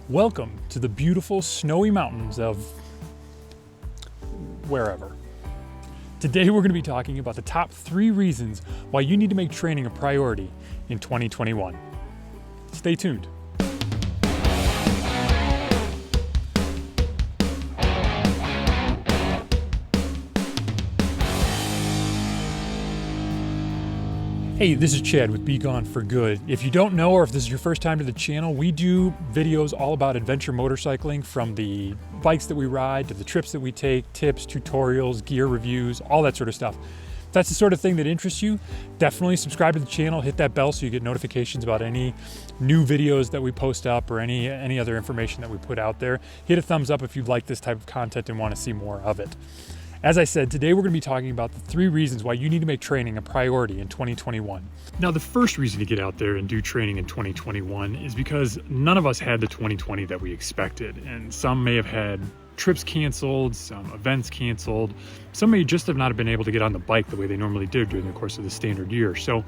Welcome to the beautiful snowy mountains of wherever. Today we're going to be talking about the top 3 reasons why you need to make training a priority in 2021. Stay tuned. Hey, this is Chad with Be Gone for Good. If you don't know, or if this is your first time to the channel, we do videos all about adventure motorcycling, from the bikes that we ride to the trips that we take, tips, tutorials, gear reviews, all that sort of stuff. If that's the sort of thing that interests you, definitely subscribe to the channel, hit that bell so you get notifications about any new videos that we post up or any other information that we put out there. Hit a thumbs up if you like this type of content and want to see more of it. As I said, today we're going to be talking about the 3 reasons why you need to make training a priority in 2021. Now, the first reason to get out there and do training in 2021 is because none of us had the 2020 that we expected, and some may have had trips canceled, some events canceled, some may just have not been able to get on the bike the way they normally did during the course of the standard year. So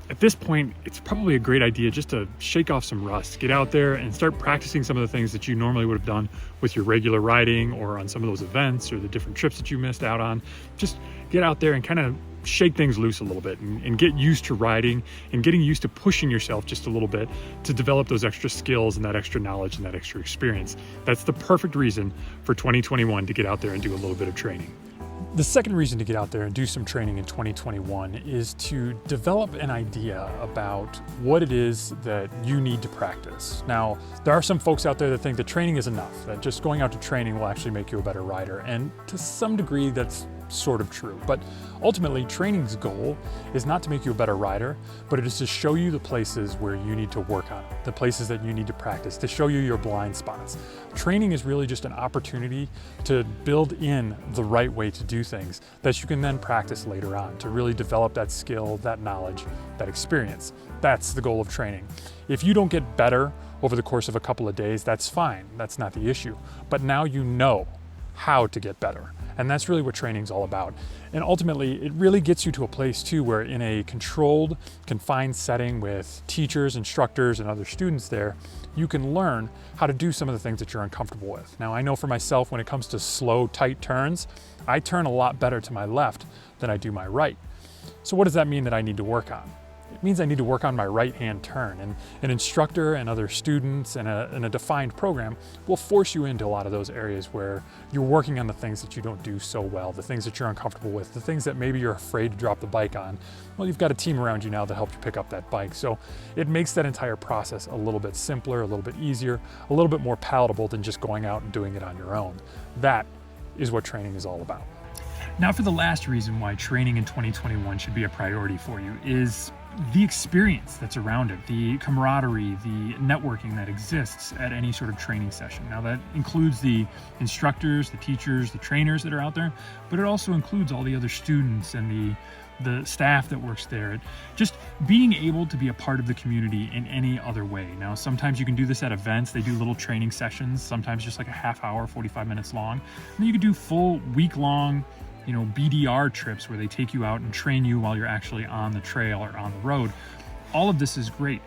at this point, it's probably a great idea just to shake off some rust, get out there and start practicing some of the things that you normally would have done with your regular riding or on some of those events or the different trips that you missed out on. Just get out there and kind of shake things loose a little bit and get used to riding and getting used to pushing yourself just a little bit to develop those extra skills and that extra knowledge and that extra experience. That's the perfect reason for 2021 to get out there and do a little bit of training. The second reason to get out there and do some training in 2021 is to develop an idea about what it is that you need to practice. Now, there are some folks out there that think that training is enough, that just going out to training will actually make you a better rider. And to some degree, that's sort of true. But ultimately, training's goal is not to make you a better rider, but it is to show you the places where you need to work on, the places that you need to practice, to show you your blind spots. Training is really just an opportunity to build in the right way to do things that you can then practice later on, to really develop that skill, that knowledge, that experience. That's the goal of training. If you don't get better over the course of a couple of days, that's fine. That's not the issue. But now you know how to get better. And that's really what training's all about. And ultimately, it really gets you to a place too where in a controlled, confined setting with teachers, instructors, and other students there, you can learn how to do some of the things that you're uncomfortable with. Now, I know for myself, when it comes to slow, tight turns, I turn a lot better to my left than I do my right. So what does that mean that I need to work on? It means I need to work on my right-hand turn, and an instructor and other students and a defined program will force you into a lot of those areas where you're working on the things that you don't do so well, the things that you're uncomfortable with, the things that maybe you're afraid to drop the bike on. Well, you've got a team around you now that helps you pick up that bike. So it makes that entire process a little bit simpler, a little bit easier, a little bit more palatable than just going out and doing it on your own. That is what training is all about. Now, for the last reason why training in 2021 should be a priority for you is the experience that's around it, the camaraderie, the networking that exists at any sort of training session. Now, that includes the instructors, the teachers, the trainers that are out there, but it also includes all the other students and the staff that works there. Just being able to be a part of the community in any other way. Now, sometimes you can do this at events. They do little training sessions, sometimes just like a half hour, 45 minutes long. And then you can do full week-long BDR trips where they take you out and train you while you're actually on the trail or on the road. All of this is great,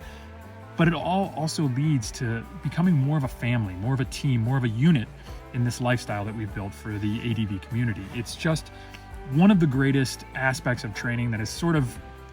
but it all also leads to becoming more of a family, more of a team, more of a unit in this lifestyle that we've built for the ADV community. It's just one of the greatest aspects of training that is sort of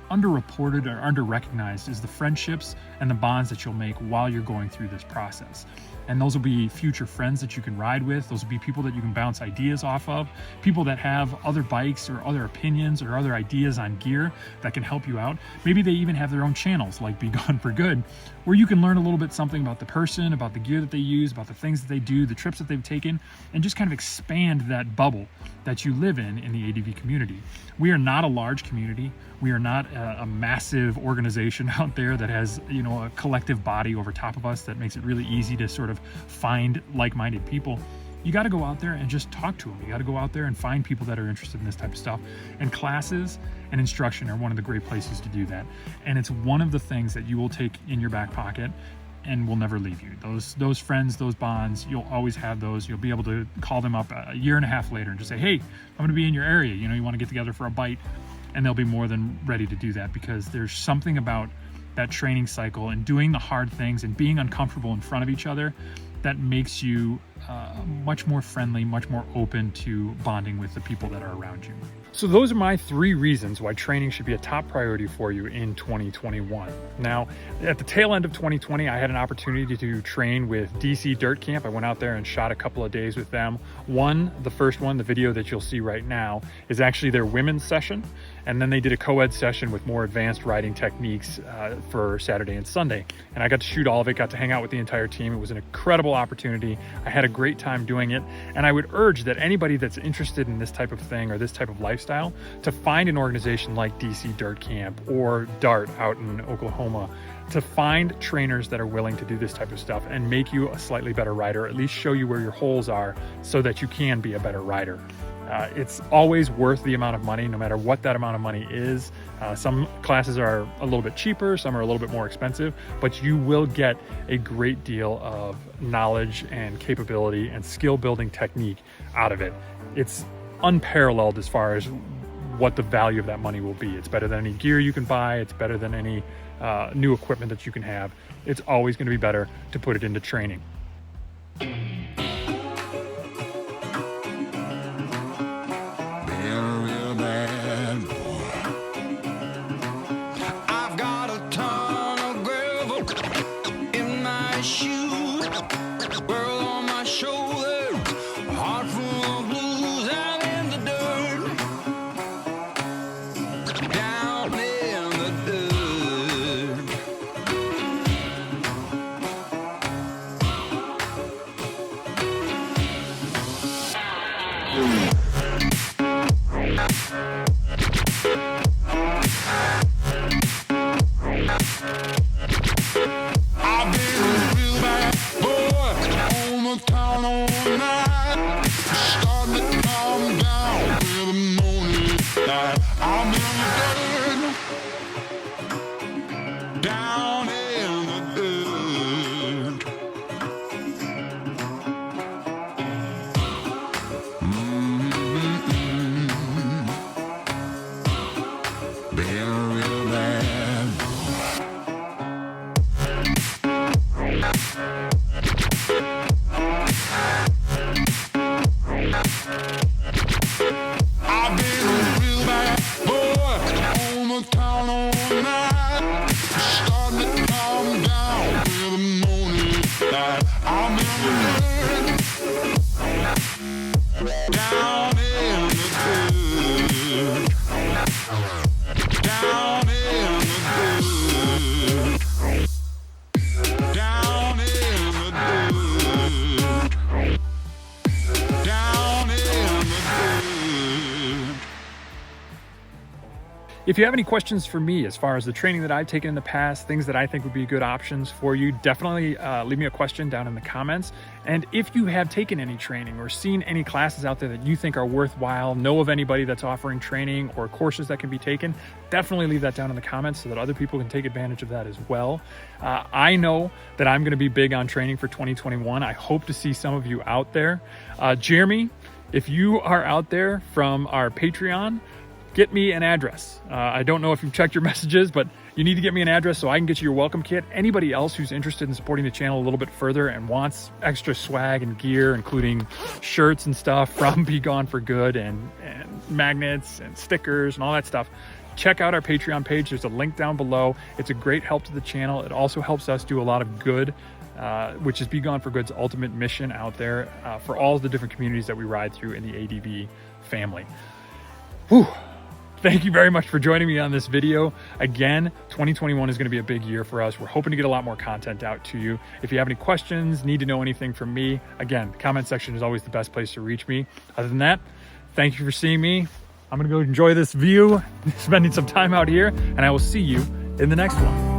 underreported or under-recognized is the friendships and the bonds that you'll make while you're going through this process. And those will be future friends that you can ride with. Those will be people that you can bounce ideas off of, people that have other bikes or other opinions or other ideas on gear that can help you out. Maybe they even have their own channels like Be Gone for Good, where you can learn a little bit something about the person, about the gear that they use, about the things that they do, the trips that they've taken, and just kind of expand that bubble that you live in the ADV community. We are not a large community. We are not a massive organization out there that has, a collective body over top of us that makes it really easy to sort of find like-minded people. You got to go out there and just talk to them. You got to go out there and find people that are interested in this type of stuff. And classes and instruction are one of the great places to do that. And it's one of the things that you will take in your back pocket and will never leave you. Those friends, those bonds, you'll always have those. You'll be able to call them up a year and a half later and just say, hey, I'm going to be in your area. You want to get together for a bite. And they'll be more than ready to do that, because there's something about that training cycle and doing the hard things and being uncomfortable in front of each other that makes you much more friendly, much more open to bonding with the people that are around you. So those are my 3 reasons why training should be a top priority for you in 2021. Now, at the tail end of 2020, I had an opportunity to train with DC Dirt Camp. I went out there and shot a couple of days with them. The first one, the video that you'll see right now, is actually their women's session. And then they did a co-ed session with more advanced riding techniques for Saturday and Sunday. And I got to shoot all of it, got to hang out with the entire team. It was an incredible opportunity. I had a great time doing it. And I would urge that anybody that's interested in this type of thing or this type of lifestyle to find an organization like DC Dirt Camp or DART out in Oklahoma, to find trainers that are willing to do this type of stuff and make you a slightly better rider, or at least show you where your holes are so that you can be a better rider. It's always worth the amount of money, no matter what that amount of money is. Some classes are a little bit cheaper, some are a little bit more expensive, but you will get a great deal of knowledge and capability and skill building technique out of it. It's unparalleled as far as what the value of that money will be. It's better than any gear you can buy. It's better than any new equipment that you can have. It's always going to be better to put it into training. If you have any questions for me as far as the training that I've taken in the past, things that I think would be good options for you, definitely leave me a question down in the comments. And if you have taken any training or seen any classes out there that you think are worthwhile, know of anybody that's offering training or courses that can be taken, definitely leave that down in the comments so that other people can take advantage of that as well. I know that I'm going to be big on training for 2021. I hope to see some of you out there. Jeremy, if you are out there from our Patreon, get me an address. I don't know if you've checked your messages, but you need to get me an address so I can get you your welcome kit. Anybody else who's interested in supporting the channel a little bit further and wants extra swag and gear, including shirts and stuff from Be Gone for Good and magnets and stickers and all that stuff, check out our Patreon page. There's a link down below. It's a great help to the channel. It also helps us do a lot of good, which is Be Gone for Good's ultimate mission out there for all the different communities that we ride through in the ADV family. Whew. Thank you very much for joining me on this video. Again, 2021 is going to be a big year for us. We're hoping to get a lot more content out to you. If you have any questions, need to know anything from me, again, the comment section is always the best place to reach me. Other than that, thank you for seeing me. I'm going to go enjoy this view, spending some time out here, and I will see you in the next one.